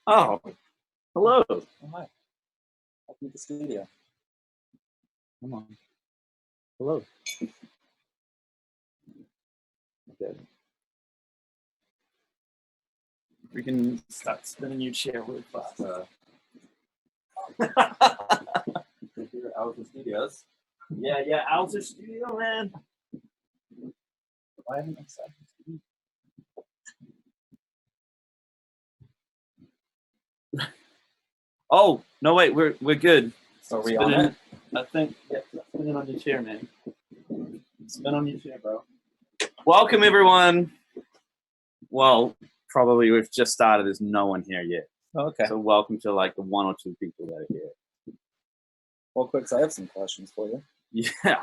Oh, hello. Oh, hi. Welcome to the studio. Come on. Hello. Okay. We can start spinning your chair really fast. Here at Alpha Studios. Yeah, Alpha Studio, man. Why haven't I started this? Oh no, wait, we're good. So are we on it? I think. Yeah, spin it on your chair, man. Spin on your chair, bro. Welcome, everyone. Well, probably we've just started. There's no one here yet. Okay. So welcome to like the 1 or 2 people that are here. Well, Quix, I have some questions for you. Yeah.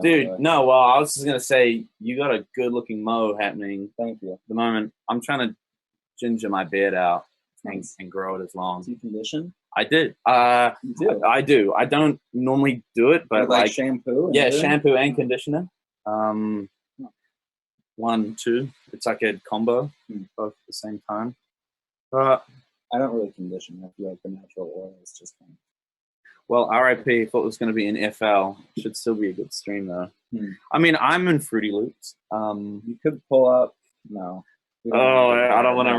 Dude, no, well, I was just going to say, you got a good-looking mo happening. Thank you. At the moment, I'm trying to ginger my beard out Nice. and grow it as long. Do you condition? I did. You do? I do. I don't normally do it, but like shampoo? Yeah, shampoo and conditioner. 1, 2. It's like a combo, both at the same time. I don't really condition. I feel like the natural oil is just fine. Well, RIP, thought it was going to be in FL. Should still be a good stream, though. I mean, I'm in Fruity Loops. You could pull up. No. Oh, I don't want to.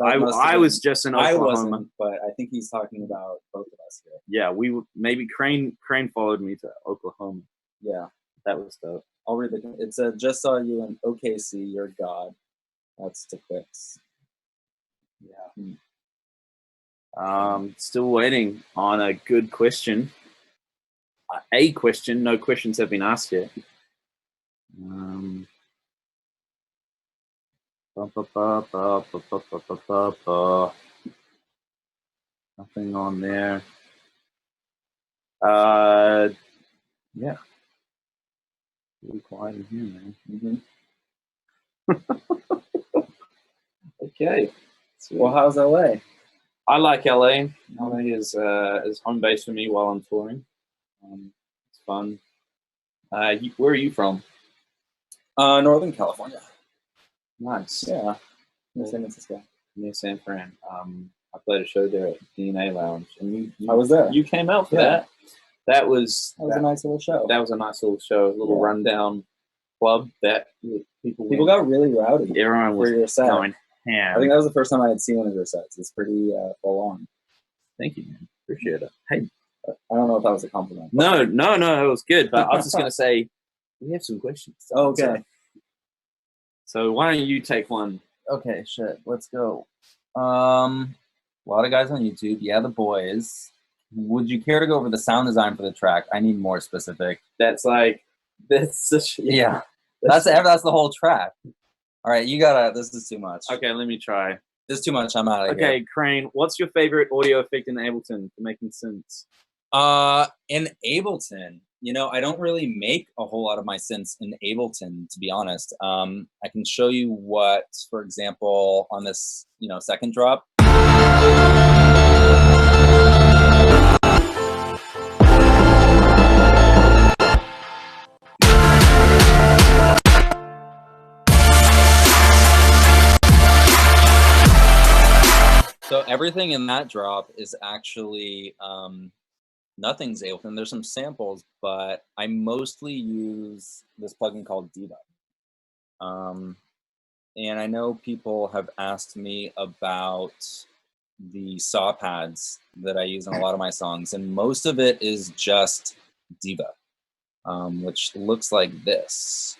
I was just in Oklahoma. I wasn't, but I think he's talking about both of us here. Yeah, maybe Crane followed me to Oklahoma. Yeah. That was dope. I'll read it. It said, just saw you in OKC, you're God. That's to Quix. Yeah. Still waiting on a good question. A question. No questions have been asked yet. Nothing on there. Yeah. Really quiet in here, man. Okay. Well, how's LA? I like LA. LA is home base for me while I'm touring. It's fun. Where are you from? Northern California. Nice. Yeah. Near San Francisco. Near San Fran. I played a show there at DNA Lounge, and I was there. You came out for that. That was a nice little show. That was a nice little show. A little rundown club that people got really rowdy. Everyone was going ham. I think that was the first time I had seen one of your sets. It's pretty full on. Thank you, man. Appreciate it. Hey, I don't know if that was a compliment. No, it was good. But I was just gonna say, we have some questions. Okay. So why don't you take one? Okay, shit. Let's go. A lot of guys on YouTube. Yeah, the boys. Would you care to go over the sound design for the track? I need more specific. That's yeah. That's the whole track. All right, you gotta. This is too much. Okay, let me try. This is too much. I'm out of here. Okay, Crane. What's your favorite audio effect in Ableton for making synths? In Ableton, I don't really make a whole lot of my synths in Ableton, to be honest. I can show you what, for example, on this, second drop. So everything in that drop is actually nothing's Ableton. There's some samples, but I mostly use this plugin called Diva. And I know people have asked me about the saw pads that I use in a lot of my songs, and most of it is just Diva, which looks like this.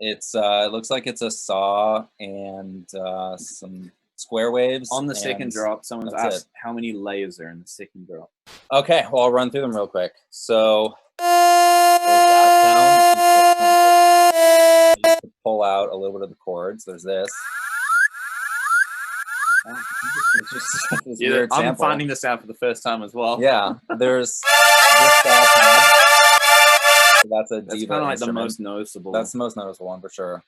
It looks like it's a saw and some square waves. On the second drop, someone's asked how many layers are in the second drop. Okay, well, I'll run through them real quick. So there's that sound. You can pull out a little bit of the chords. There's this. I'm finding this out for the first time as well. Yeah, there's this saw pad. So that's a Diva kind of like instrument. the most noticeable. That's the most noticeable one for sure.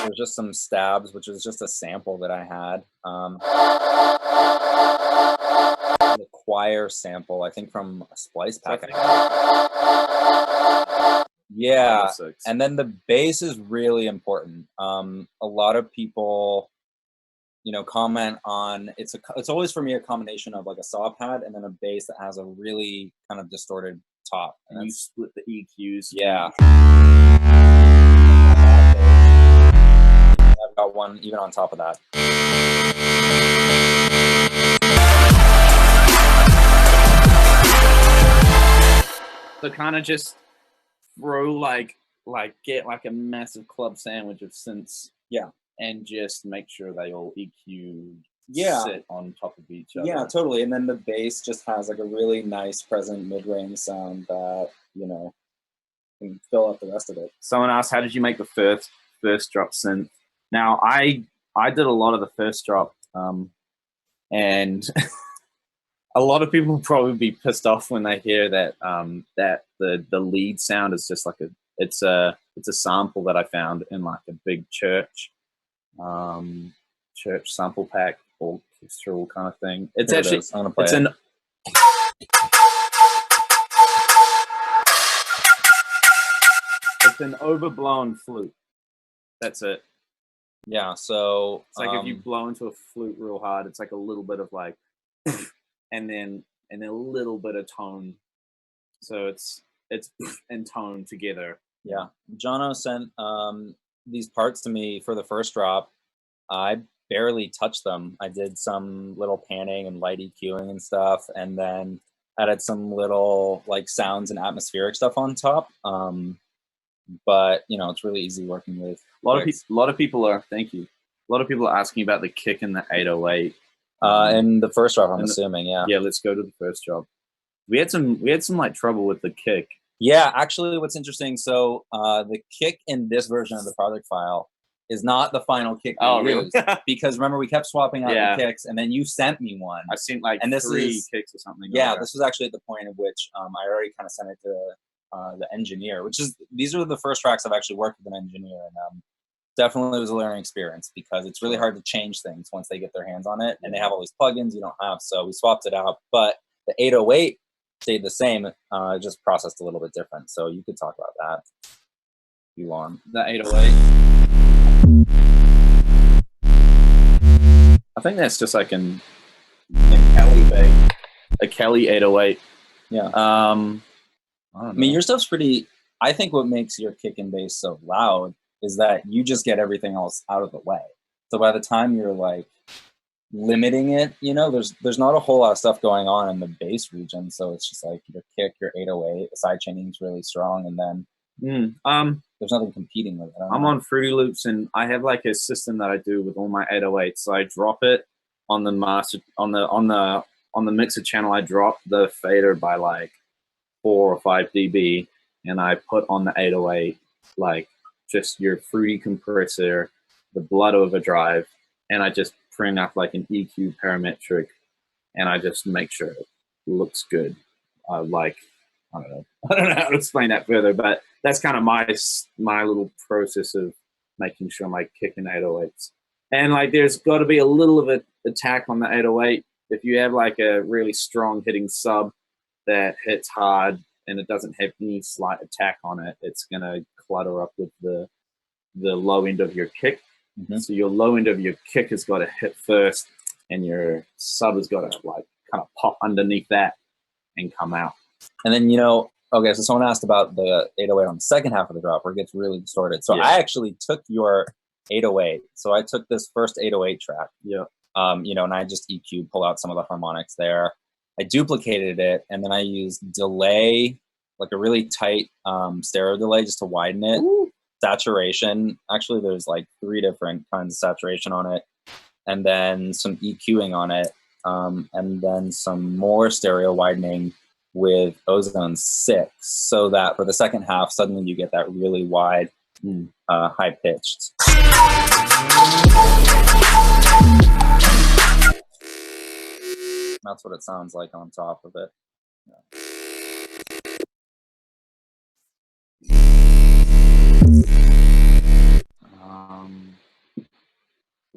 There's just some stabs, which was just a sample that I had. The choir sample, I think from a splice pack. Yeah, and then the bass is really important. A lot of people, you know, comment on it's always for me a combination of like a saw pad and then a bass that has a really kind of distorted top. And you split the EQs. Yeah. I've got one even on top of that. So kind of just throw like get like a massive club sandwich of synths. Yeah. And just make sure they all EQ sit on top of each other. Yeah, totally. And then the bass just has like a really nice present mid-range sound that, you know, can fill out the rest of it. Someone asked, how did you make the first drop synth? Now I did a lot of the first drop, and a lot of people will probably be pissed off when they hear that that the lead sound is just like it's a sample that I found in like a big church sample pack orchestral kind of thing. It's actually I'm gonna play it's it. It's an overblown flute. That's it. Yeah, so it's like if you blow into a flute real hard, it's like a little bit of like and then a little bit of tone. So it's and tone together. Yeah. Jono sent these parts to me for the first drop. I barely touched them. I did some little panning and light EQing and stuff, and then added some little like sounds and atmospheric stuff on top. But you know, it's really easy working with. A lot of people are asking about the kick and the 808. In the first drop, I'm assuming, yeah. Yeah, let's go to the first drop. We had some like trouble with the kick. Yeah, actually, what's interesting, so the kick in this version of the project file is not the final kick we used. Because remember, we kept swapping out the kicks, and then you sent me one. I sent like and this 3 kicks or something. Yeah, this was actually at the point at which I already kind of sent it to the engineer, these are the first tracks I've actually worked with an engineer, and definitely was a learning experience because it's really hard to change things once they get their hands on it, and they have all these plugins you don't have, so we swapped it out. But the 808 stayed the same, just processed a little bit different, so you could talk about that if you want. The 808. I think that's just like a Kelly 808. Yeah. I mean, your stuff's pretty. I think what makes your kick and bass so loud is that you just get everything else out of the way. So by the time you're like limiting it, you know, there's not a whole lot of stuff going on in the bass region. So it's just like your kick, your 808, the side chaining is really strong, and then there's nothing competing with it. I'm on Fruity Loops, and I have like a system that I do with all my 808s. So I drop it on the master on the mixer channel. I drop the fader by like 4 or 5 dB, and I put on the 808 like just your fruity compressor, the blood overdrive, and I just bring up like an EQ parametric, and I just make sure it looks good. Like I don't know how to explain that further, but that's kind of my little process of making sure my kick and 808s. And like there's got to be a little of an attack on the 808. If you have like a really strong hitting sub that hits hard and it doesn't have any slight attack on it, it's gonna clutter up with the low end of your kick. So your low end of your kick has got to hit first, and your sub has got to like kind of pop underneath that and come out. And then, you know, okay, so someone asked about the 808 on the second half of the drop where it gets really distorted. So I actually took your 808. So I took this first 808 track. Yeah. You know, and I just EQ, pull out some of the harmonics there. I duplicated it, and then I used delay, like a really tight stereo delay just to widen it. Ooh. Saturation, actually there's like 3 different kinds of saturation on it, and then some EQing on it, and then some more stereo widening with Ozone 6, so that for the second half, suddenly you get that really wide, high-pitched. That's what it sounds like on top of it. Yeah.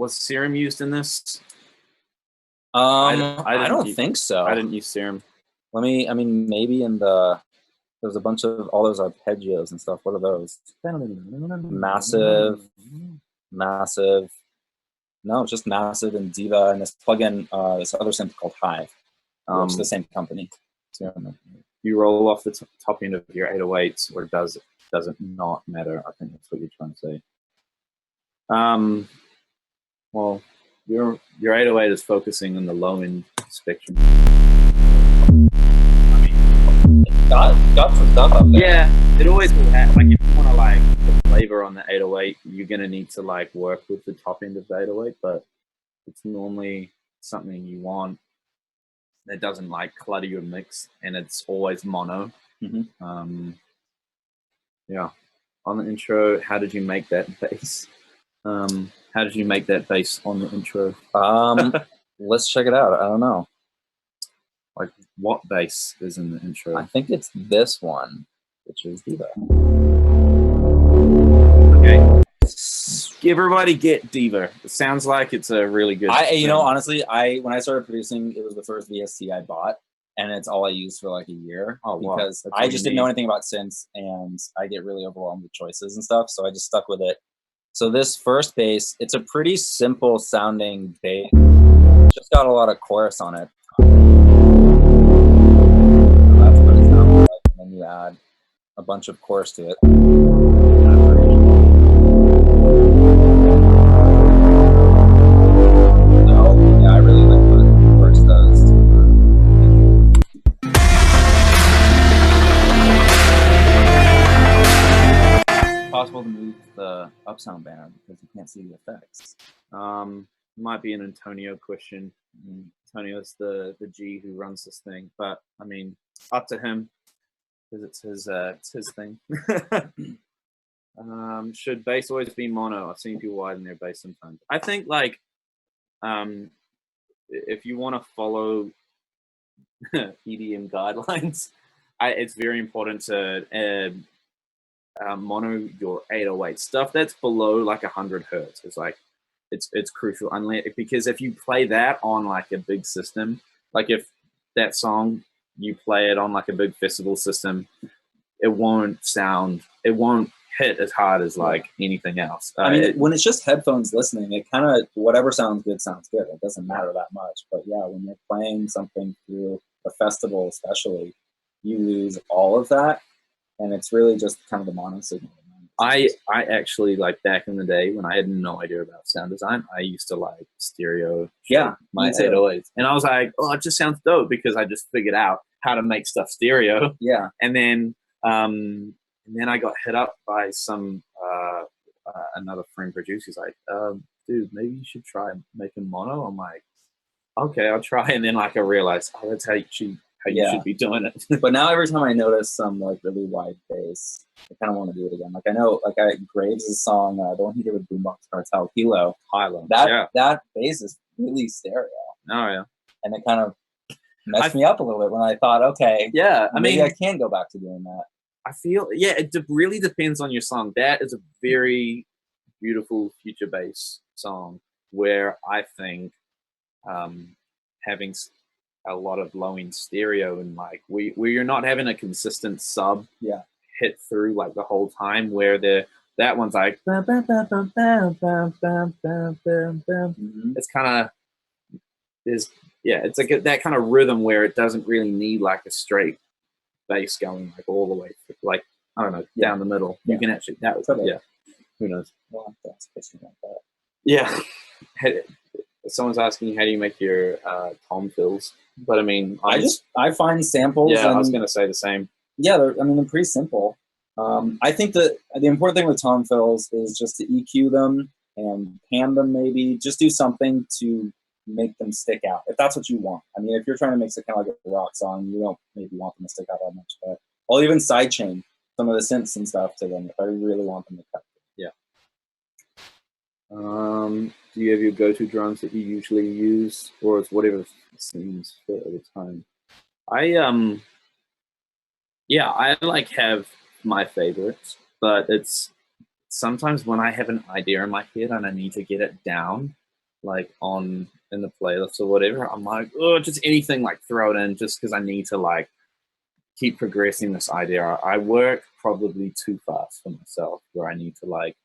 Was Serum used in this? I didn't don't use- think so. I didn't use Serum. I mean, maybe in the, there's a bunch of, all those arpeggios and stuff. What are those? Massive. No, it's just Massive and Diva and this plugin, this other synth called Hive. It's the same company. So, you roll off the top end of your 808s, or does it not matter? I think that's what you're trying to say. Well, your 808 is focusing on the low end spectrum. got some stuff up there. Yeah, it always will have. Like, if you want to like put flavor on the 808, you're gonna need to like work with the top end of the 808, but it's normally something you want that doesn't like clutter your mix, and it's always mono. Yeah. On the intro, how did you make that bass? How did you make that bass on the intro? Let's check it out. I don't know. Like, what bass is in the intro? I think it's this one, which is Diva. Okay. Everybody get Diva. It sounds like it's a really good. You know, honestly, when I started producing, it was the first VST I bought, and it's all I used for like a year. Oh, wow. Because I just didn't know anything about synths, and I get really overwhelmed with choices and stuff, so I just stuck with it. So this first bass, it's a pretty simple sounding bass. It's just got a lot of chorus on it. That's what it sounds like, and then you add a bunch of chorus to it. I really like what the chorus does. It's possible to move the Upsound banner because you can't see the effects. Might be an Antonio question. Antonio's the G who runs this thing, but I mean, up to him because it's his thing. Should bass always be mono? I've seen people widen their bass sometimes. I think like if you want to follow EDM guidelines, it's very important to mono your 808 stuff that's below like 100 hertz. It's like it's crucial, because if you play that on like a big system, like if that song you play it on like a big festival system, it won't hit as hard as like anything else. I mean, when it's just headphones listening, it kind of, whatever sounds good sounds good. It doesn't matter that much. But yeah, when you're playing something through a festival especially, you lose all of that, and it's really just kind of the mono signal. I actually, like, back in the day when I had no idea about sound design, I used to like stereo my 808s. And I was like, oh, it just sounds dope because I just figured out how to make stuff stereo. Yeah. And then I got hit up by some another friend producer. He's like, dude, maybe you should try making mono. I'm like, okay, I'll try. And then like I realized, oh, that's how you should be doing it. But now every time I notice some like really wide bass, I kind of want to do it again. Like I know, like Graves' song, the one he did with Boombox Cartel, Hilo. That bass is really stereo. Oh yeah. And it kind of messed me up a little bit when I thought, okay, yeah, maybe I can go back to doing that. I feel, yeah, it really depends on your song. That is a very beautiful future bass song where I think having a lot of low end stereo and like where you're not having a consistent sub hit through like the whole time, where that one's like it's kind of it's like that kind of rhythm where it doesn't really need like a straight bass going like all the way through, like I don't know, down the middle. You can actually who knows. Well, that's like that. Yeah. Someone's asking, how do you make your tom fills? But I mean, I find samples. Yeah, I was gonna say the same. Yeah, they're pretty simple. I think that the important thing with tom fills is just to EQ them and pan them. Maybe just do something to make them stick out, if that's what you want. I mean, if you're trying to mix it kind of like a rock song, you don't maybe want them to stick out that much. But I'll even sidechain some of the synths and stuff to them if I really want them to cut. Yeah. Do you have your go-to drums that you usually use, or it's whatever seems fit at the time? I like have my favorites, but it's sometimes when I have an idea in my head and I need to get it down, like in the playlist or whatever, I'm like, oh, just anything, like throw it in, just because I need to like keep progressing this idea. I work probably too fast for myself, where I need to like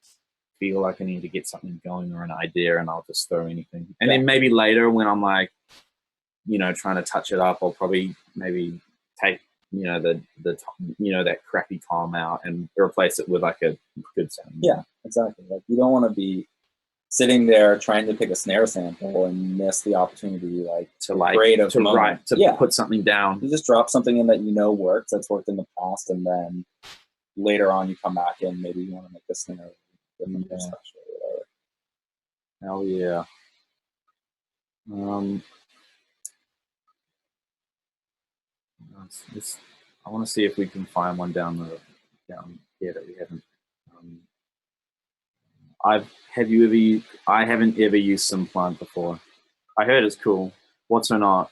feel like I need to get something going or an idea, and I'll just throw anything. And then maybe later when I'm like, you know, trying to touch it up, I'll probably maybe take, you know, that crappy tom out and replace it with like a good sound. Yeah, exactly. Like you don't want to be sitting there trying to pick a snare sample and miss the opportunity, like to write, to put something down. You just drop something in that you know works, that's worked in the past, and then later on you come back and maybe you want to make the snare different or special or whatever. Hell yeah. I want to see if we can find one down here that we haven't. I haven't ever used SimPlant before. I heard it's cool. What's or not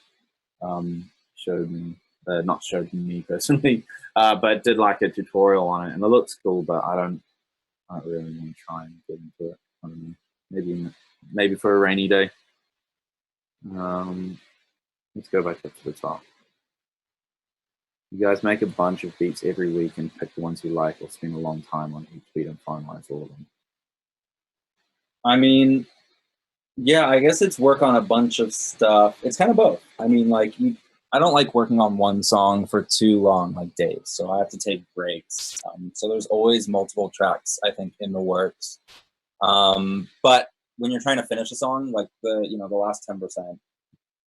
showed me, not showed me personally, but did like a tutorial on it, and it looks cool. But I don't really want to try and get into it. I don't know. Maybe for a rainy day. Let's go back up to the top. You guys make a bunch of beats every week and pick the ones you like, or spend a long time on each beat and finalize all of them. I mean, yeah, I guess it's work on a bunch of stuff. It's kind of both. I mean, like, I don't like working on one song for too long, like days. So I have to take breaks. So there's always multiple tracks, I think, in the works. But when you're trying to finish a song, like the last 10%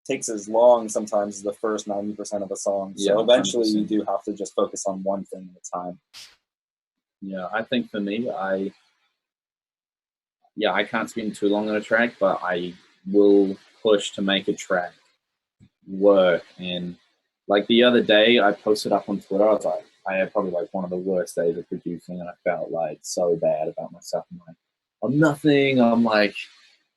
takes as long sometimes as the first 90% of a song. So eventually 100%. You do have to just focus on one thing at a time. Yeah, I think for me, I can't spend too long on a track, but I will push to make a track work. And like the other day, I posted up on Twitter, I had probably like one of the worst days of producing, and I felt like so bad about myself. I'm like, I'm nothing. I'm like,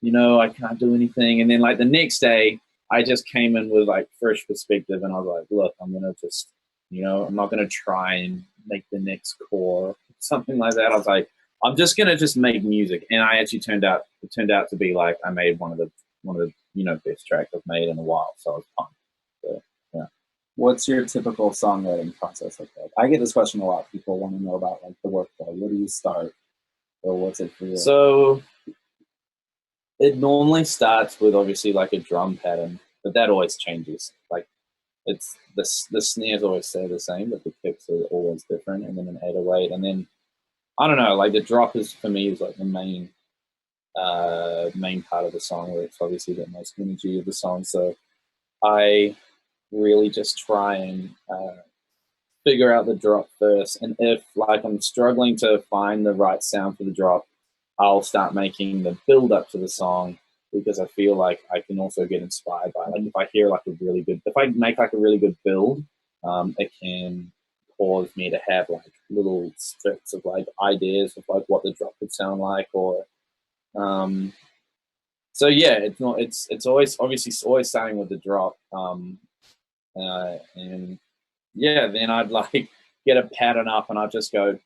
you know, I can't do anything. And then like the next day, I just came in with like fresh perspective, and I was like, look, I'm gonna just, you know, I'm not gonna try and make the next core, something like that. I was like, I'm just gonna just make music. And I actually turned out to be like, I made one of the you know, best tracks I've made in a while. So I was pumped. So, yeah. What's your typical songwriting process like that? I get this question a lot. People want to know about like the workflow. Where do you start, or what's it for you? So it normally starts with obviously like a drum pattern, but that always changes. Like it's the snares always stay the same, but the kicks are always different, and then an 808, and then I don't know. Like the drop is for me is like the main part of the song, where it's obviously the most energy of the song. So I really just try and figure out the drop first, and if like I'm struggling to find the right sound for the drop, I'll start making the build up to the song, because I feel like I can also get inspired by, like, if I hear like if I make like a really good build, it can cause me to have like little strips of like ideas of like what the drop would sound like, or so yeah, it's always always starting with the drop, and yeah, then I'd like get a pattern up, and I'd just go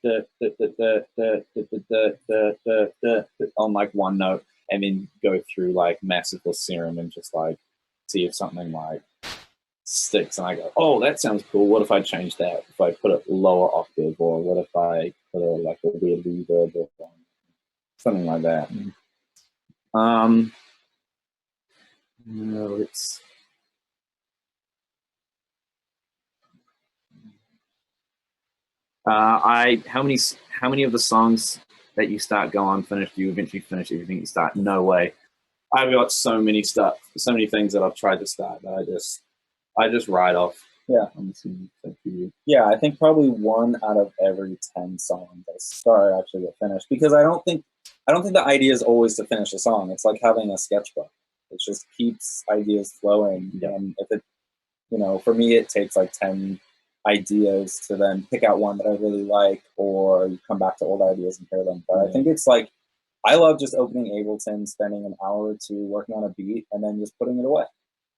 on like one note, and then go through like Massive or Serum and just like see if something like sticks, and I go, oh, that sounds cool. What if I change that? If I put it lower octave, or what if I put like a weird reverb or something like that. Let's. How many of the songs that you start go unfinished, do you eventually finish everything you start? No way. I've got so many things that I've tried to start that I just write off. Yeah. Yeah, I think probably 1 out of every 10 songs I start actually get finished, because I don't think the idea is always to finish a song. It's like having a sketchbook. It just keeps ideas flowing. Yeah. And if it, you know, for me, it takes like 10 ideas to then pick out one that I really like, or you come back to old ideas and pair them. But I think it's like, I love just opening Ableton, spending an hour or two working on a beat, and then just putting it away.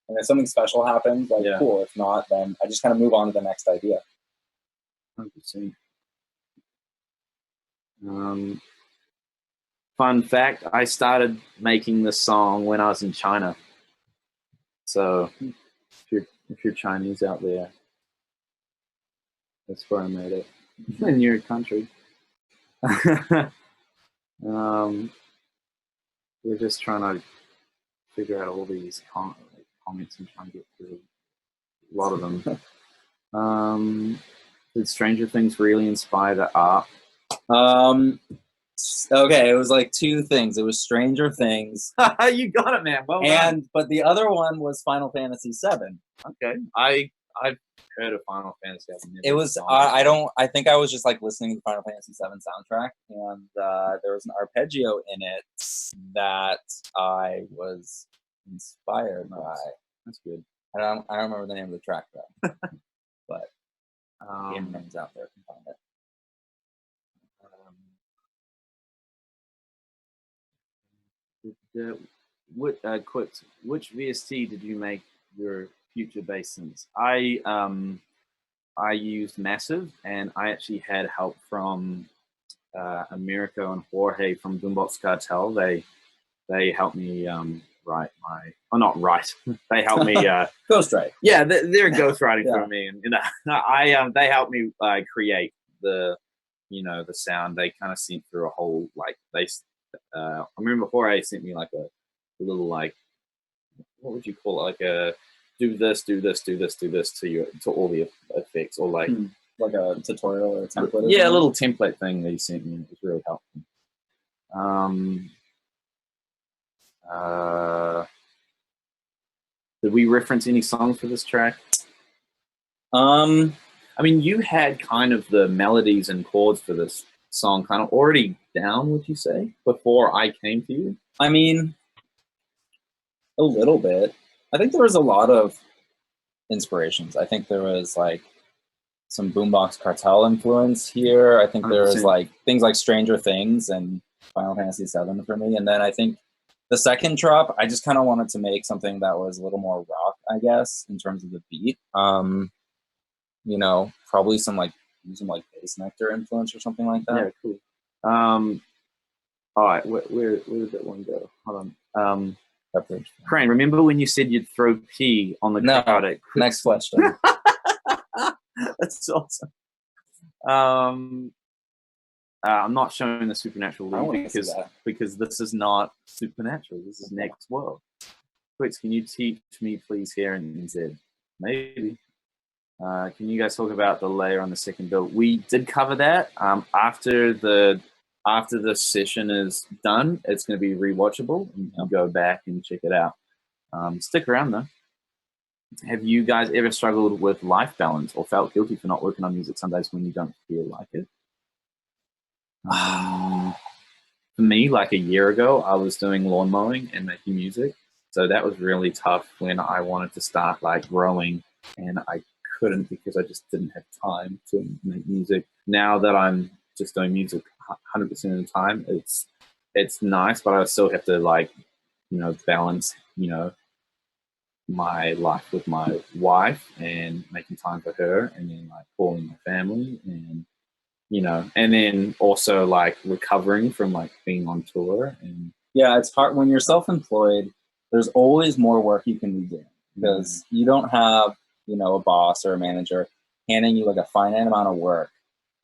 And if something special happens, like cool. If not, then I just kind of move on to the next idea. 100%. Fun fact, I started making this song when I was in China. So if you're Chinese out there, that's where I made it. In your country. We're just trying to figure out all these comments and trying to get through a lot of them. Did Stranger Things really inspire the art? Okay, it was like two things. It was Stranger Things. You got it, man. Well done. But the other one was Final Fantasy VII. Okay, I've heard of Final Fantasy. It was I think I was just like listening to the Final Fantasy VII soundtrack, and there was an arpeggio in it that I was inspired by. That's good. I don't remember the name of the track though, but game names out there can find it. Quix, which VST did you make your future bass synths? I used Massive, and I actually had help from Americo and Jorge from Boombox Cartel. They helped me write my, or not write. They helped me ghostwrite. Yeah, they're ghostwriting for me, and they helped me create the the sound. They kind of sent through a whole I remember Jorge sent me like a little what would you call it, like a do this to all the effects, or like a tutorial or a template. Yeah, a little template thing that he sent me. It was really helpful. Did we reference any songs for this track? I mean, you had kind of the melodies and chords for this song kind of already down, would you say, before I came to you? I mean, a little bit. I think there was a lot of inspirations. I think there was like some Boombox Cartel influence here. I think 100%. There was like things like Stranger Things and Final Fantasy VII for me. And then I think the second drop, I just kind of wanted to make something that was a little more rock, I guess, in terms of the beat. Probably some Bass Nectar influence or something like that. Yeah, cool. All right, where did that one go? Hold on. Crane, remember when you said you'd throw pee on the crowd? Next question. That's awesome. I'm not showing the supernatural lead because this is not supernatural. This is next world. Quix, can you teach me, please, here in NZ? Maybe. Can you guys talk about the layer on the second build? We did cover that. After the session is done, it's going to be rewatchable. You can go back and check it out. Stick around though. Have you guys ever struggled with life balance or felt guilty for not working on music some days when you don't feel like it? For me, like a year ago, I was doing lawn mowing and making music. So that was really tough when I wanted to start like growing, and I couldn't because I just didn't have time to make music. Now that I'm just doing music 100% of the time, it's nice, but I still have to balance my life with my wife and making time for her, and then like calling my family, and and then also like recovering from like being on tour. And yeah, it's hard when you're self-employed. There's always more work you can be doing because you don't have a boss or a manager handing you like a finite amount of work,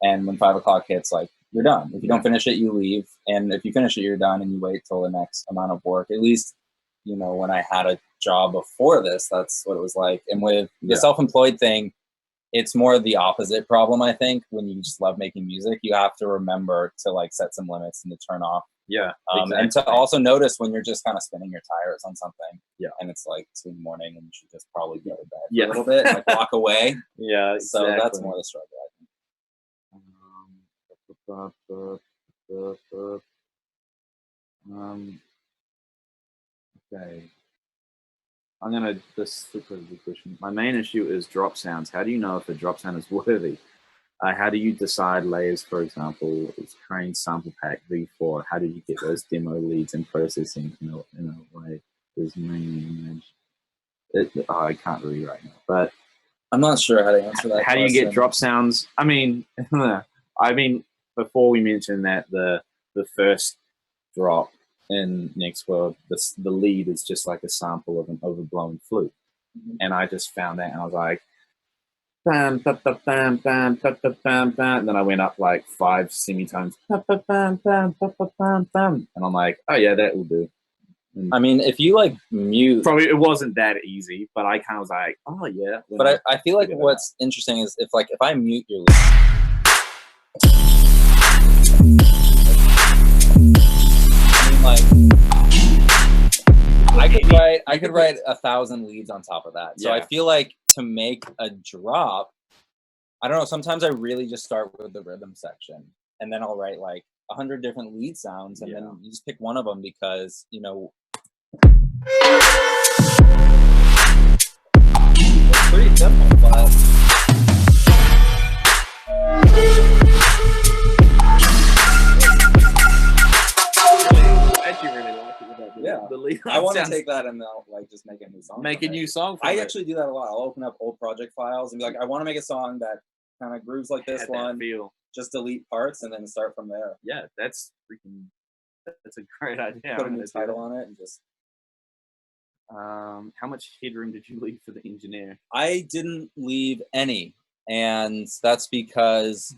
and when 5 o'clock hits, like you're done. If you don't finish it, you leave, and if you finish it, you're done, and you wait till the next amount of work. At least when I had a job before this, that's what it was like. And with the self-employed thing, it's more the opposite problem, I think. When you just love making music, you have to remember to like set some limits and to turn off. Yeah. Exactly. And to also notice when you're just kind of spinning your tires on something. Yeah. And it's like 2 in the morning, and you should just probably go to bed for a little bit, like walk away. Yeah. Exactly. So that's more the struggle, I think. Okay. This is a good question. My main issue is drop sounds. How do you know if a drop sound is worthy? How do you decide layers, for example? It's KRANE Sample Pack V4. How did you get those demo leads and processing in a way? There's mainly image. I can't read right now, but I'm not sure how to answer that. How do you get drop sounds? I mean, before we mentioned that the first drop in Next World, the lead is just like a sample of an overblown flute. And I just found that, and I was like, bam, bam, bam, bam, bam, bam, bam, bam. And then I went up like 5 semitones, bam, bam, bam, bam, bam, bam, bam. And I'm like, oh yeah, that will do. And I mean, if you like mute, probably it wasn't that easy, but I kind of was like, oh yeah. but I feel like what's interesting is if I mute your lead, I mean, like, I could write 1,000 leads on top of that. So I feel like to make a drop, I don't know, sometimes I really just start with the rhythm section, and then I'll write like 100 different lead sounds, and then you just pick one of them because, you know, it's pretty simple, but the lead. I want to take that and like just make a new song. Make a new song. I actually do that a lot. I'll open up old project files and be like, I want to make a song that kind of grooves like this one. Just delete parts and then start from there. Yeah, that's a great idea. Put a new title on it and just. How much headroom did you leave for the engineer? I didn't leave any, and that's because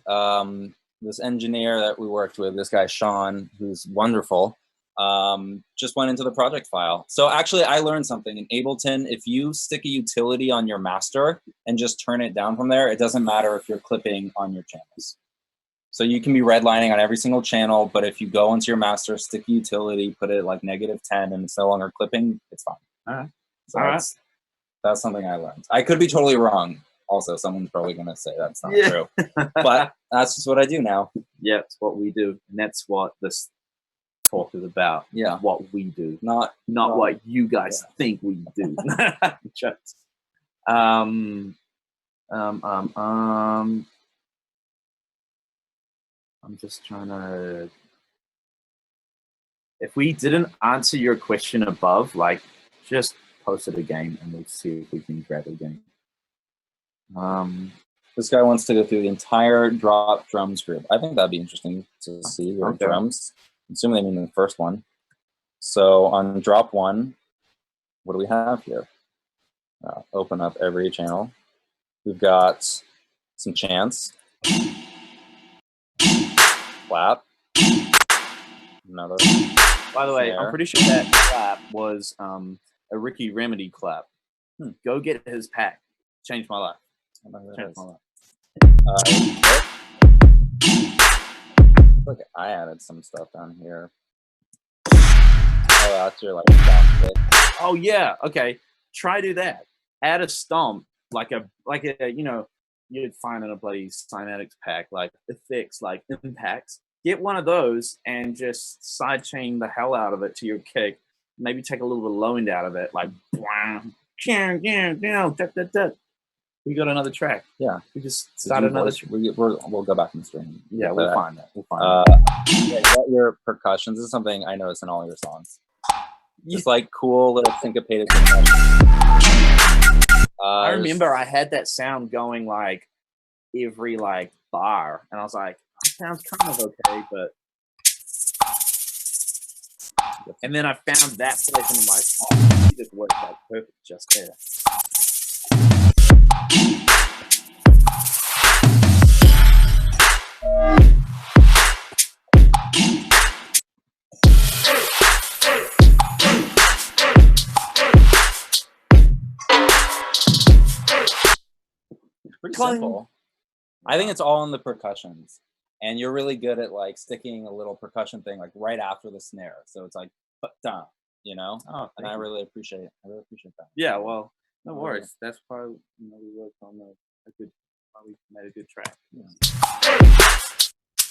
this engineer that we worked with, this guy Sean, who's wonderful, just went into the project file. So actually, I learned something in Ableton. If you stick a utility on your master and just turn it down from there, it doesn't matter if you're clipping on your channels. So you can be redlining on every single channel, but if you go into your master, stick a utility, put it like -10, and it's no longer clipping, it's fine. All right. So that's something I learned. I could be totally wrong. Also, someone's probably going to say that's not true. But that's just what I do now. Yeah, it's what we do. And that's what this talk is about. Yeah. What we do. Not what you guys think we do. Just, I'm just trying to... If we didn't answer your question above, like, just post it again and we'll see if we can grab it again. This guy wants to go through the entire drop drums group. I think that'd be interesting to see your drums. I'm assuming they mean the first one. So on drop 1, what do we have here? Open up every channel. We've got some chants. Clap. Another. By the way, I'm pretty sure that clap was a Ricky Remedy clap. Go get his pack. Changed my life. Changed my life. Look, I added some stuff down here. Oh, that's your like stomp bit. Oh yeah, okay. Try do that. Add a stomp, like a you know, you'd find in a bloody cymatics pack, like effects, like impacts. Get one of those and just sidechain the hell out of it to your kick. Maybe take a little bit of low end out of it, like we got another track. Yeah, we just started another. We'll go back in the stream. Yeah, we'll find that. We'll find that. Yeah, get your percussions. This is something I notice in all your songs. Just like cool little syncopated percussion. I remember I had that sound going like every like bar, and I was like, "It sounds kind of okay," but. And then I found that place, and I'm like, "Oh, this works like perfect just there." Pretty simple. I think it's all in the percussions, and you're really good at like sticking a little percussion thing like right after the snare, so it's like, you know. Oh, and I really appreciate it. I really appreciate that. Yeah, well, no worries. That's probably, you know, we worked on a good. We made a good track. Yeah.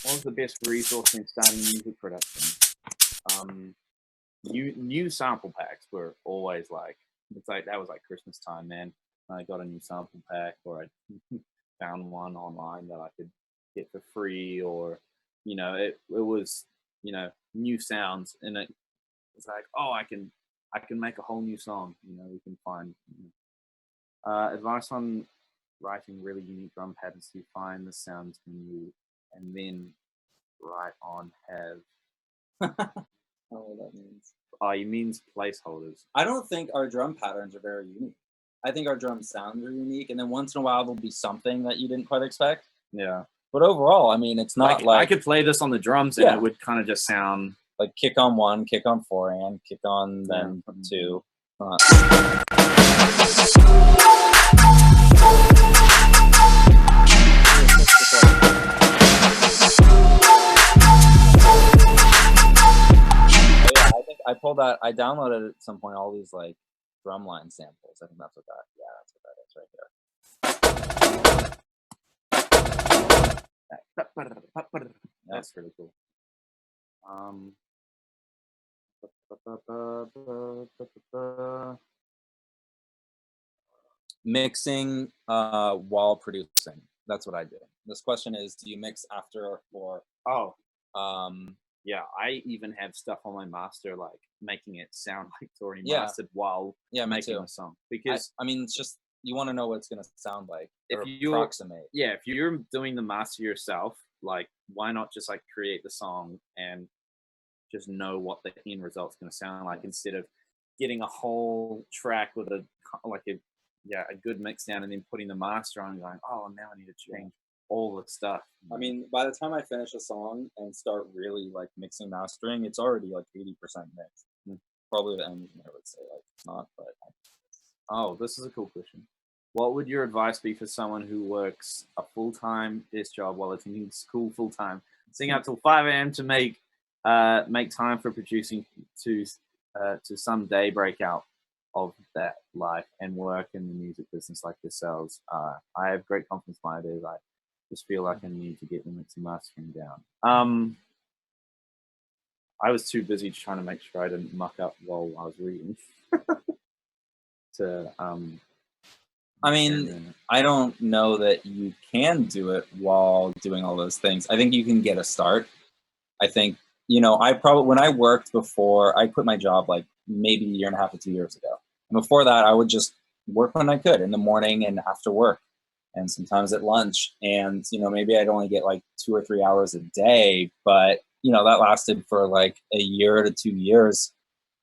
What was the best resource in starting music production? New sample packs were always like, it's like that was like Christmas time, man. I got a new sample pack, or I found one online that I could get for free, or you know, it was, you know, new sounds, and it was like, oh, I can make a whole new song. You know, we can find advice on writing really unique drum patterns to find the sounds menu, and then write on have know what that means. Oh, he means placeholders. I don't think our drum patterns are very unique. I think our drum sounds are unique, and then once in a while there'll be something that you didn't quite expect. Yeah. But overall, I mean, it's not like I could play this on the drums and it would kind of just sound like kick on 1, kick on 4, and kick on then 2. I pulled that. I downloaded at some point all these like drumline samples. I think that's what that. Yeah, that's what that is right there. That's pretty cool. Mixing while producing. That's what I do. This question is: do you mix after or? Oh. Yeah, I even have stuff on my master, like making it sound like it's already mastered while making a song. Because I mean, it's just you want to know what it's gonna sound like. If you approximate, if you're doing the master yourself, like why not just like create the song and just know what the end result's gonna sound like instead of getting a whole track with a good mix down and then putting the master on and going, oh, now I need to change all the stuff. I mean, by the time I finish a song and start really like mixing, mastering, it's already like 80% mixed. Probably the engineer would say like it's not, but oh, this is a cool question. What would your advice be for someone who works a full-time desk job while attending school full-time, staying up till 5 a.m. to make time for producing to some day breakout of that life and work in the music business like yourselves? I have great confidence in my ideas. I just feel like I need to get the mixing mastering down. I was too busy trying to make sure I didn't muck up while I was reading. I mean, I don't know that you can do it while doing all those things. I think you can get a start. I think, you know, when I worked before, I quit my job like maybe 1.5 to 2 years ago. And before that, I would just work when I could in the morning and after work and sometimes at lunch. And, you know, maybe I'd only get like 2 or 3 hours a day, but, you know, that lasted for like 1 year to 2 years.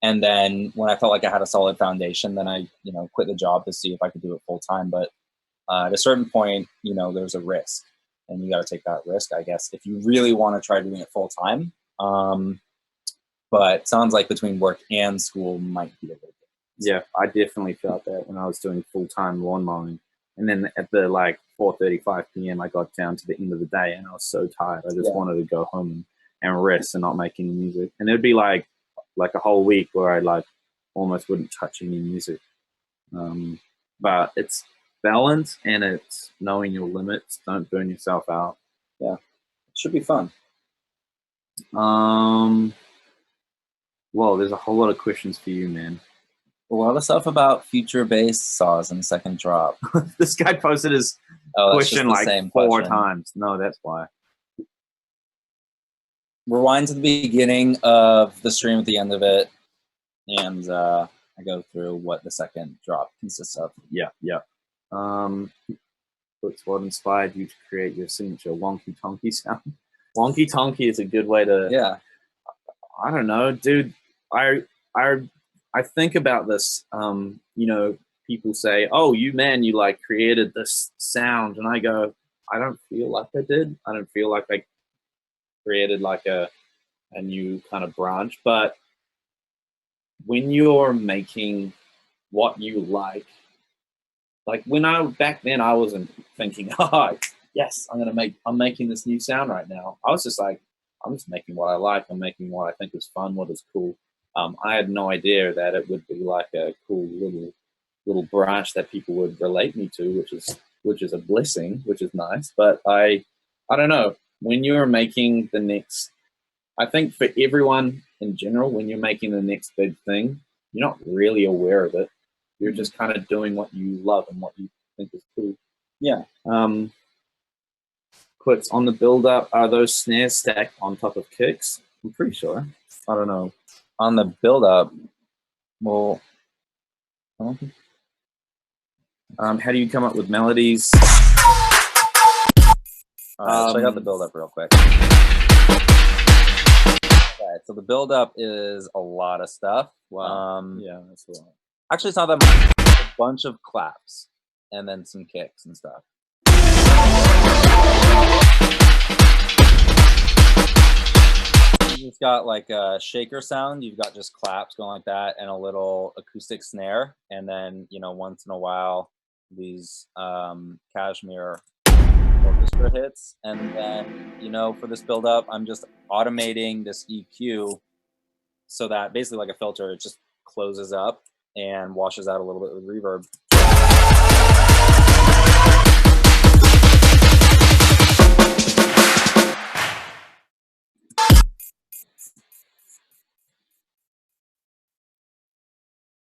And then when I felt like I had a solid foundation, then I, you know, quit the job to see if I could do it full time. But at a certain point, you know, there's a risk and you got to take that risk, I guess, if you really want to try doing it full time. But it sounds like between work and school might be a bit. Yeah, I definitely felt that when I was doing full-time lawn mowing. And then at the like 4:35 p.m., I got down to the end of the day and I was so tired. I just wanted to go home and rest and not make any music. And it would be like a whole week where I like almost wouldn't touch any music. But it's balance and it's knowing your limits. Don't burn yourself out. Yeah, it should be fun. Well, there's a whole lot of questions for you, man. A lot of stuff about future bass saws and second drop. This guy posted his question like 4 times. No, that's why. Rewind to the beginning of the stream at the end of it, and I go through what the second drop consists of. Yeah. What inspired you to create your signature wonky tonky sound? Wonky tonky is a good way to. Yeah. I don't know, dude. I think about this. You know, people say, "Oh, you like created this sound," and I go, "I don't feel like I did. I don't feel like I created like a new kind of branch." But when you're making what you like back then, I wasn't thinking, "Oh, yes, I'm making this new sound right now." I was just like, I'm just making what I like. I'm making what I think is fun, what is cool. I had no idea that it would be like a cool little branch that people would relate me to, which is a blessing, which is nice. But I don't know. When you're making the next, I think for everyone in general, when you're making the next big thing, you're not really aware of it. You're just kind of doing what you love and what you think is cool. Yeah. Quicks on the build up. Are those snares stacked on top of kicks? I'm pretty sure. I don't know. On the build up, well, I don't think. How do you come up with melodies? Check out the build up real quick. Yeah, so the build up is a lot of stuff. Wow. Yeah, that's a lot. Actually, it's not that much. It's a bunch of claps and then some kicks and stuff. You've got like a shaker sound. You've got just claps going like that and a little acoustic snare. And then, you know, once in a while, these cashmere orchestra hits. And then, you know, for this build up, I'm just automating this EQ so that basically like a filter, it just closes up and washes out a little bit with reverb.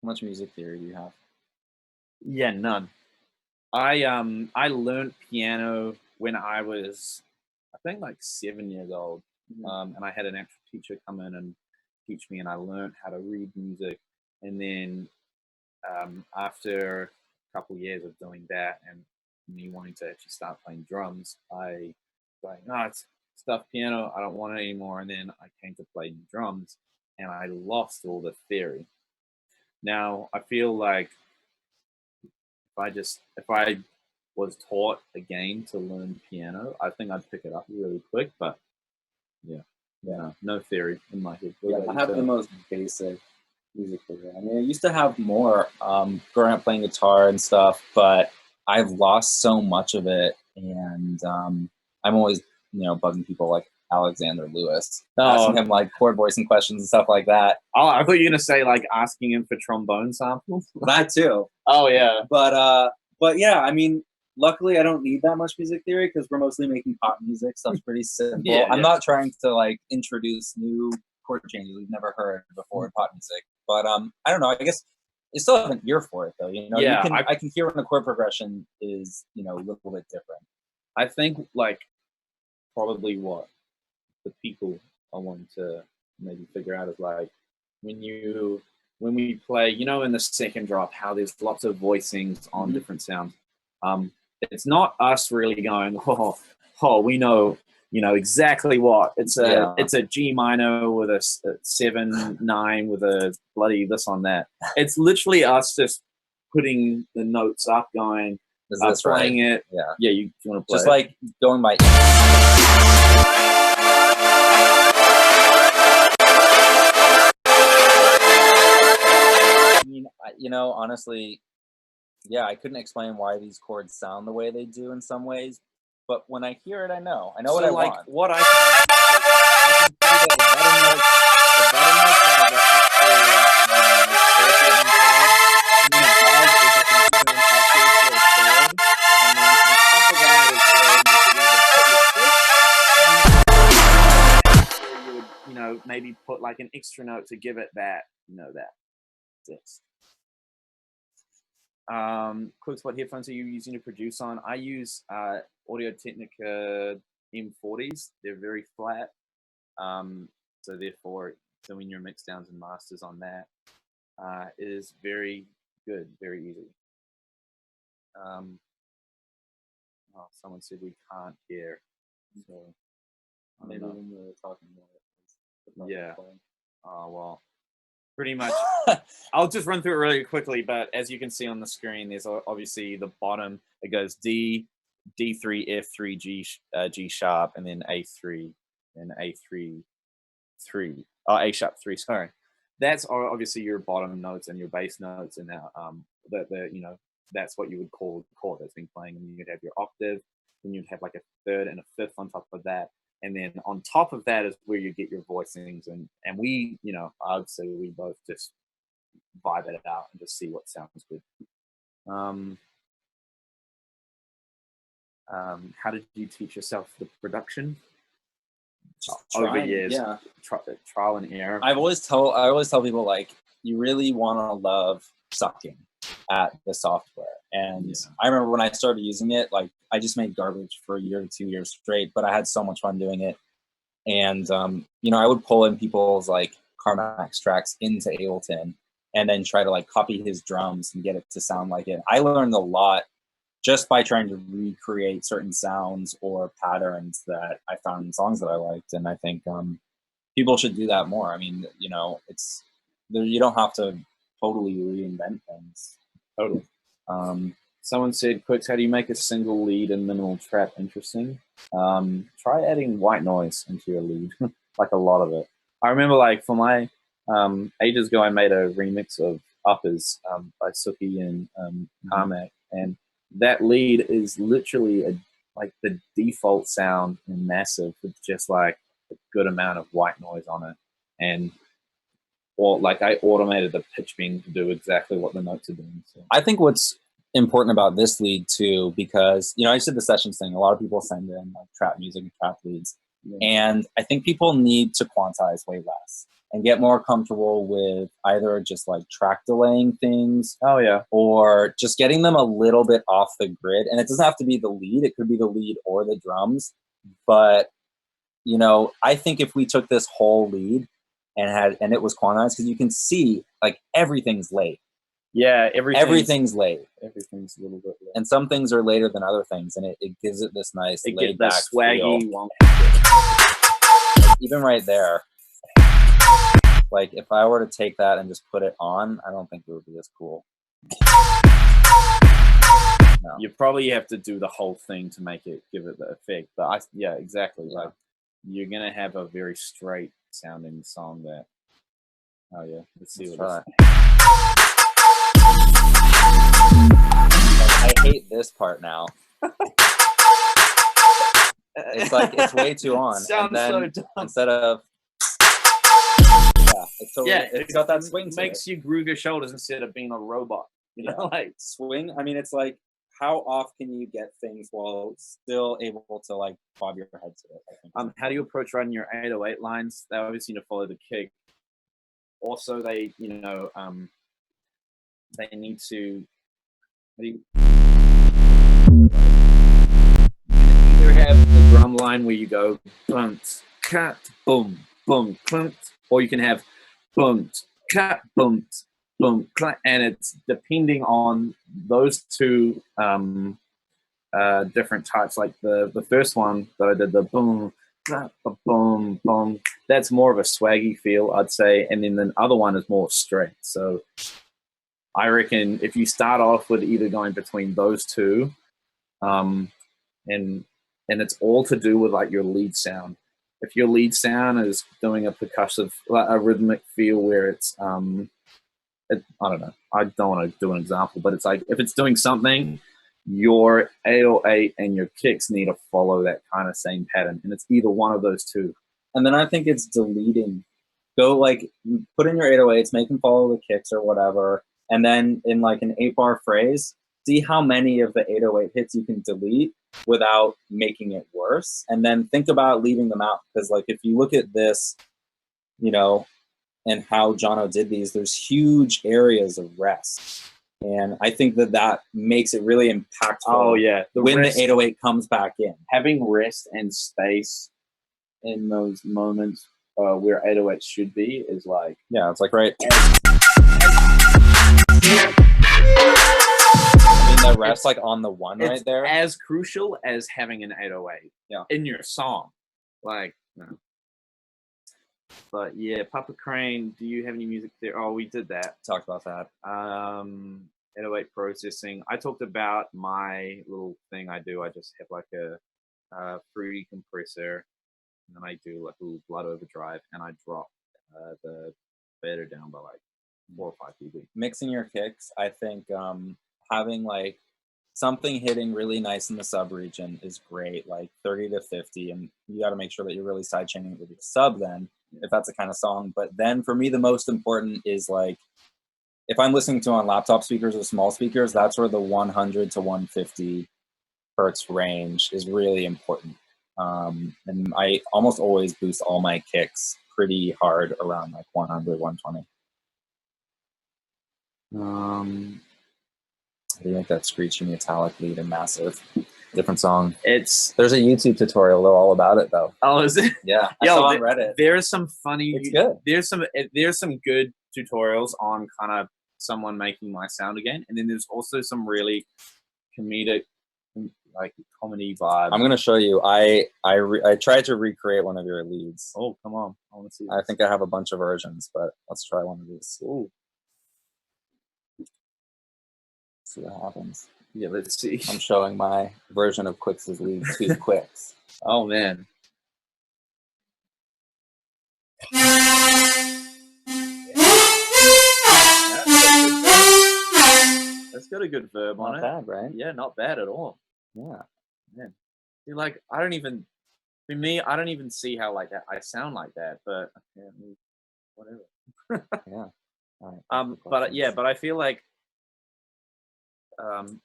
How much music theory do you have? Yeah, none. I learned piano when I was, I think, like 7 years old, and I had an actual teacher come in and teach me, and I learned how to read music. And then after a couple years of doing that and me wanting to actually start playing drums, I was like, no, it's stuff piano. I don't want it anymore. And then I came to play drums, and I lost all the theory. Now I feel like if I was taught again to learn piano, I think I'd pick it up really quick. But yeah, no theory in my head. Yeah, I have the most basic music theory. I mean, I used to have more growing up playing guitar and stuff, but I've lost so much of it, and I'm always, you know, bugging people like Alexander Lewis, asking him like chord voicing questions and stuff like that. Oh, I thought you were gonna say like asking him for trombone samples. That too. Oh yeah. But yeah, I mean, luckily I don't need that much music theory because we're mostly making pop music, so it's pretty simple. Yeah, I'm not trying to like introduce new chord changes we've never heard before in pop music. But I don't know. I guess you still have an ear for it, though. You know, yeah, I can hear when the chord progression is, you know, a little bit different. I think like probably what the people I want to maybe figure out is like when we play, you know, in the second drop, how there's lots of voicings on different sounds. It's not us really going, we know, you know, exactly what it's a it's a G minor with a 7/9 with a bloody this on that. It's literally us just putting the notes up, going, playing it. Yeah, you want to play just it? Like going by. I mean, you know, honestly, yeah, I couldn't explain why these chords sound the way they do in some ways, but when I hear it, I know so what I like want. what I can see that the bottom notes are the actual and then above is like an octave or a third, and then on top of that is where you could either put your fifth, or you would, you know, maybe put like an extra note to give it that, you know, that sixth. Quix, what headphones are you using to produce on? I use Audio-Technica M40s. They're very flat, so therefore doing your mix downs and masters on that is very good, very easy. Someone said we can't hear, so Maybe when we were talking more. Yeah. Well, pretty much. I'll just run through it really quickly, but as you can see on the screen, there's obviously the bottom. It goes D, D3, F3, G sharp, and then A3, and A3, 3. Oh, A sharp 3. Sorry, that's obviously your bottom notes and your bass notes, and the you know, that's what you would call the chord that's been playing. And you'd have your octave, then you'd have like a third and a fifth on top of that. And then on top of that is where you get your voicings, and we, you know, I would say we both just vibe it out and just see what sounds good. How did you teach yourself the production? Over years, yeah, trial and error. I always tell people, like, you really want to love sucking at the software. And I remember when I started using it, like, I just made garbage for a year to 2 years straight, but I had so much fun doing it. And, you know, I would pull in people's like Carmax tracks into Ableton and then try to like copy his drums and get it to sound like it. I learned a lot just by trying to recreate certain sounds or patterns that I found in songs that I liked. And I think people should do that more. I mean, you know, it's there, you don't have to totally reinvent things. Totally. Someone said, Quix, how do you make a single lead and minimal trap interesting? Try adding white noise into your lead, like a lot of it. I remember, like, for my ages ago, I made a remix of Uppers by Suki and Carmack, and that lead is literally like the default sound in Massive with just like a good amount of white noise on it, and or like I automated the pitch bend to do exactly what the notes are doing. So. I think what's important about this lead too, because, you know, I just did the sessions thing. A lot of people send in like trap music and trap leads. Yeah. And I think people need to quantize way less and get more comfortable with either just like track delaying things. Oh yeah. Or just getting them a little bit off the grid. And it doesn't have to be the lead. It could be the lead or the drums. But, you know, I think if we took this whole lead and it was quantized, because you can see like everything's late. Yeah, everything's late. Everything's a little bit late. And some things are later than other things, and it gives it this nice laid back swaggy feel. Even right there, like if I were to take that and just put it on, I don't think it would be as cool. No. You probably have to do the whole thing to make it give it the effect. But yeah, exactly. Yeah. Like you're gonna have a very straight sounding song that. Oh yeah, let's see what this. I hate this part now. It's like it's way too on. Sounds and then so dumb. Instead of it's totally, it's got that swing. Makes you groove your shoulders instead of being a robot. You know, like swing. I mean, it's like how off can you get things while still able to like bob your head to it? I think. How do you approach writing your 808 lines? They obviously need to follow the kick. Also, they they need to. You either have the drum line where you go bunt, cat, boom, boom, clunt, or you can have bunt, cat, bunt, boom, clunt, and it's depending on those two different types. Like the first one that I did, the boom, boom, boom, that's more of a swaggy feel, I'd say, and then the other one is more straight. So I reckon if you start off with either going between those two, and it's all to do with like your lead sound. If your lead sound is doing a percussive, like a rhythmic feel where it's, I don't know, I don't want to do an example, but it's like if it's doing something, your 808 and your kicks need to follow that kind of same pattern, and it's either one of those two. And then I think it's deleting. Go like put in your 808s, make them follow the kicks or whatever. And then in like an 8-bar phrase, see how many of the 808 hits you can delete without making it worse. And then think about leaving them out. Because like if you look at this, you know, and how Jono did these, there's huge areas of rest. And I think that makes it really impactful. Oh yeah, when the 808 comes back in. Having rest and space in those moments where 808 should be is like, yeah, it's like right. I mean, the rest like on the one right there. As crucial as having an 808 in your song. Like, no. But yeah, Papa Crane, do you have any music there? Oh, we did that. Talked about that. 808 processing. I talked about my little thing I do. I just have like a fruity compressor, and then I do like a little blood overdrive, and I drop the fader down by like 4 or 5 dB. Mixing your kicks, I think having like something hitting really nice in the sub region is great, like 30 to 50, and you got to make sure that you're really side chaining it with your sub then, if that's the kind of song. But then for me, the most important is like, if I'm listening to on laptop speakers or small speakers, that's where the 100 to 150 hertz range is really important. And I almost always boost all my kicks pretty hard around like 100, 120. I do like that screeching metallic lead in Massive. Different song. There's a YouTube tutorial all about it though. Oh, is it? Yeah. I saw on Reddit. There's some funny. It's good. There's some good tutorials on kind of someone making my sound again, and then there's also some really comedic like comedy vibe. I'm gonna show you. I tried to recreate one of your leads. Oh, come on! I want to see. I think I have a bunch of versions, but let's try one of these. Ooh. See what happens. Yeah, let's see. I'm showing my version of Quix's lead to Quix. Oh man. That's got a good verb on it. Not bad, right? Yeah, not bad at all. Yeah. Man. See, like, I don't even, for me, I don't even see how like that I sound like that, but apparently, whatever. Yeah. All right, but yeah, but I feel like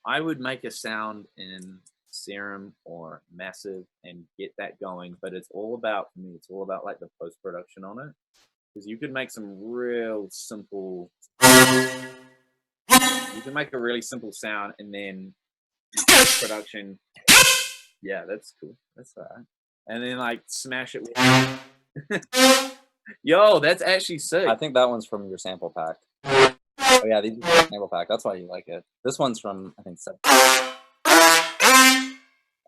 I would make a sound in Serum or Massive and get that going, but it's all about, for me, it's all about like the post-production on it. Because you could make some real simple, you can make a really simple sound and then post-production, yeah, that's cool. That's all right. And then like smash it with yo, that's actually sick. I think that one's from your sample pack. Oh yeah, these are sample pack. That's why you like it. This one's from, I think, 7.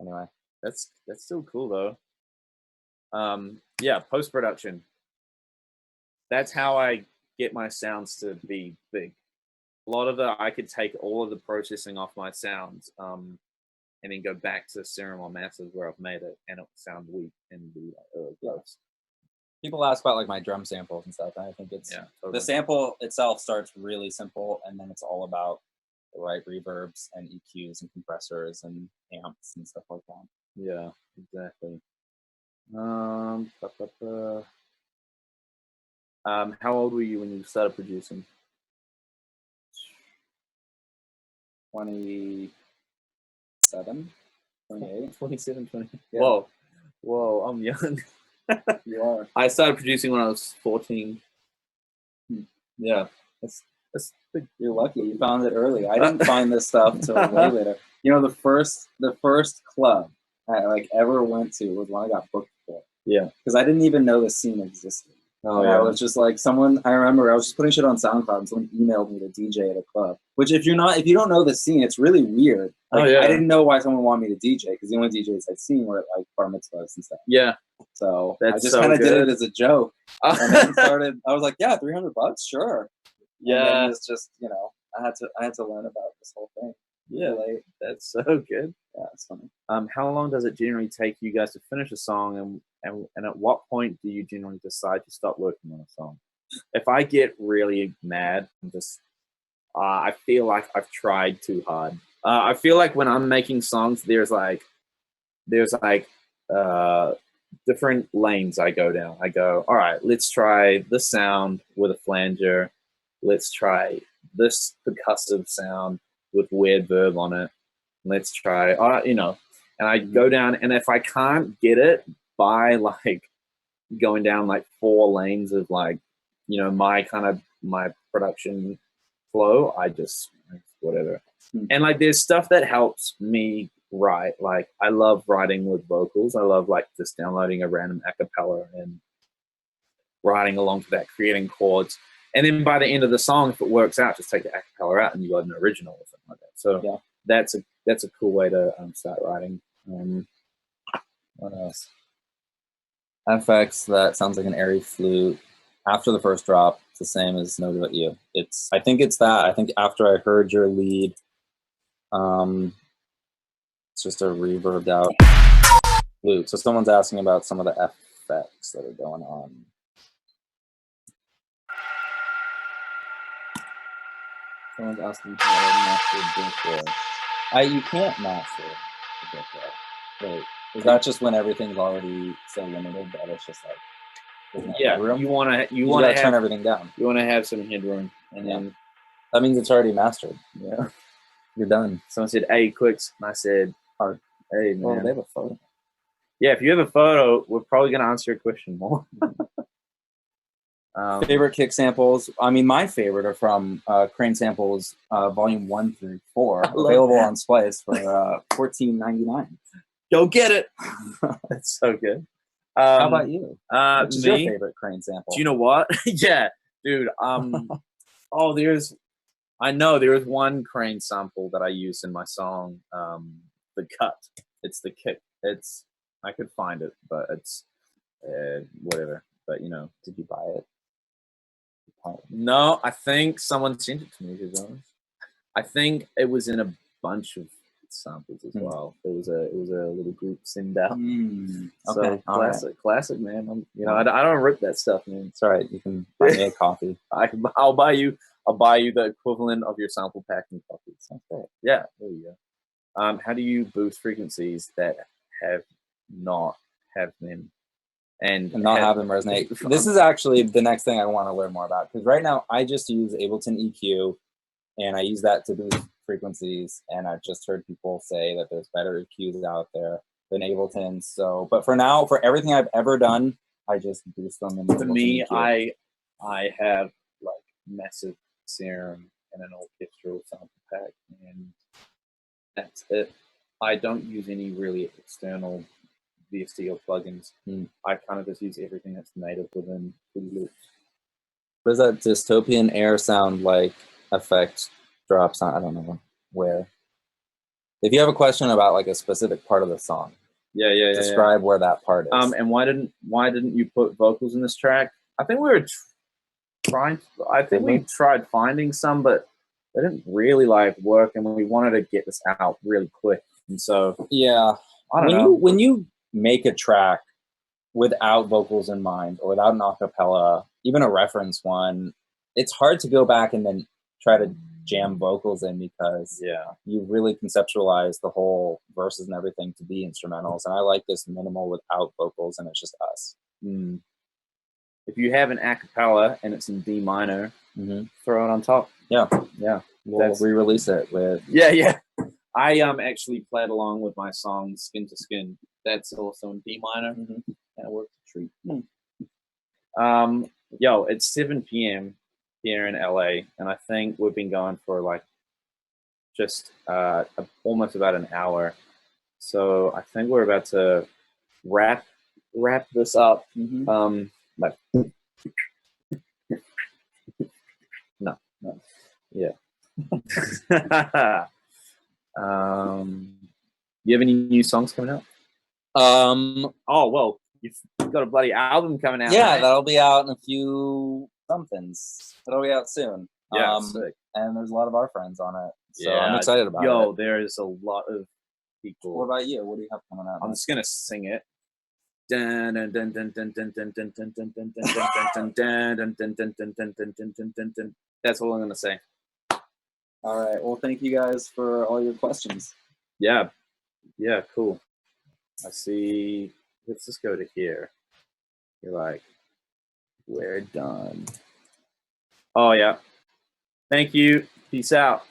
Anyway, that's still cool though. Yeah, post-production. That's how I get my sounds to be big. A lot of I could take all of the processing off my sounds, and then go back to Serum or Massive where I've made it, and it will sound weak and be like, oh, gross. people ask about like my drum samples and stuff, and I think it's totally. The sample itself starts really simple, and then it's all about the right reverbs and EQs and compressors and amps and stuff like that. Yeah, exactly. How old were you when you started producing? 27, 28. 27, 20. Yeah. Whoa, I'm young. You are. I started producing when I was 14. Yeah, that's big. You're lucky. You found it early. I didn't find this stuff till way later. You know, the first club I like ever went to was when I got booked for. Yeah. Because I didn't even know the scene existed. Oh, yeah. yeah. I was just like, I remember I was just putting shit on SoundCloud and someone emailed me to DJ at a club. Which if you don't know the scene, it's really weird. Like, oh, yeah. I didn't know why someone wanted me to DJ, because the only DJs I'd seen were at like bar mitzvahs and stuff. Yeah. So That's I just so kind of did good. it as a joke. And then I was like, yeah, $300, sure. Yeah. And then it's just, you know, I had to learn about this whole thing. Yeah, Really. that's so good. Yeah, it's funny. How long does it generally take you guys to finish a song, and at what point do you generally decide to stop working on a song? If I get really mad, I'm just I feel like I've tried too hard. I feel like when I'm making songs, there's like different lanes I go down. I go, all right, let's try this sound with a flanger. Let's try this percussive sound with weird verb on it. Let's try, you know, and I go down, and if I can't get it by like going down like 4 lanes of like, you know, my production flow, I just whatever. And like there's stuff that helps me write. Like I love writing with vocals. I love like just downloading a random a cappella and writing along to that, creating chords. And then by the end of the song, if it works out, just take the a cappella out and you got an original or something like that. So yeah, that's a cool way to start writing. What else? FX, that sounds like an airy flute. After the first drop, it's the same as Know About You. I think it's that. I think after I heard your lead, it's just a reverbed out flute. So someone's asking about some of the effects that are going on. Someone's asking how I mastered before. You can't master before. Wait, is that just when everything's already so limited that it's just like yeah, headroom? you want to turn everything down. You want to have some headroom, and then that means it's already mastered. Yeah, you're done. Someone said, "Hey, Quix," and I said, "Oh, hey, man." Oh, they have a photo. Yeah, if you have a photo, we're probably gonna answer your question more. Favorite kick samples? I mean, my favorite are from KRANE Samples, volume 1 through 4, available on Splice for $14.99. Go get it. That's so good. How about you? Which is me? your favorite KRANE sample? Do you know what? Yeah, dude. Oh, there was one KRANE sample that I used in my song, the the cut. It's the kick. It's I could find it, but it's whatever. But you know, Did you buy it? no, I think someone sent it to me. To be honest, I think it was in a bunch of samples as well. It was a little group send out. So Okay, classic, man. You know, I don't rip that stuff, man. It's all right. You can buy me a coffee. I'll buy you the equivalent of your sample pack and coffee. Sounds great. Yeah, there you go. How do you boost frequencies that have not have them and not have them resonate? This is actually the next thing I want to learn more about, because right now I just use Ableton EQ, and I use that to boost frequencies. And I've just heard people say that there's better EQs out there than Ableton. So, but for now, for everything I've ever done, I just boost them. For me, I have like massive serum and an orchestral sample pack, and that's it. I don't use any really external VST or plugins. I kind of just use everything that's native within Fruity Loops. What does that dystopian air sound like effect drops on? I don't know where. If you have a question about like a specific part of the song, describe where that part is. And why didn't you put vocals in this track? I think we were trying. I think we tried finding some, but they didn't really like work, and we wanted to get this out really quick. And so yeah, I don't know. When you make a track without vocals in mind, or without an acapella, even a reference one, it's hard to go back and then try to jam vocals in, because you really conceptualize the whole verses and everything to be instrumentals. And I like this minimal without vocals, and it's just us. If you have an acapella and it's in D minor, throw it on top. Yeah. We'll re-release it with. I actually played along with my song Skin to Skin. That's also in D minor, and it worked a treat. It's 7 p.m. here in LA, and I think we've been going for like just almost about an hour. So I think we're about to wrap this up. Like, no, yeah. You have any new songs coming out? Oh well, you've got a bloody album coming out. Yeah, that'll be out in a few somethings. That'll be out soon. Yeah, sick. And there's a lot of our friends on it, so I'm excited about it. There is a lot of people. What about you? What do you have coming out? I'm just gonna sing it. That's all I'm gonna say. All right. Well, thank you guys for all your questions. Yeah, cool. I see. Let's just go to here. You're like, we're done. Oh yeah. Thank you. Peace out.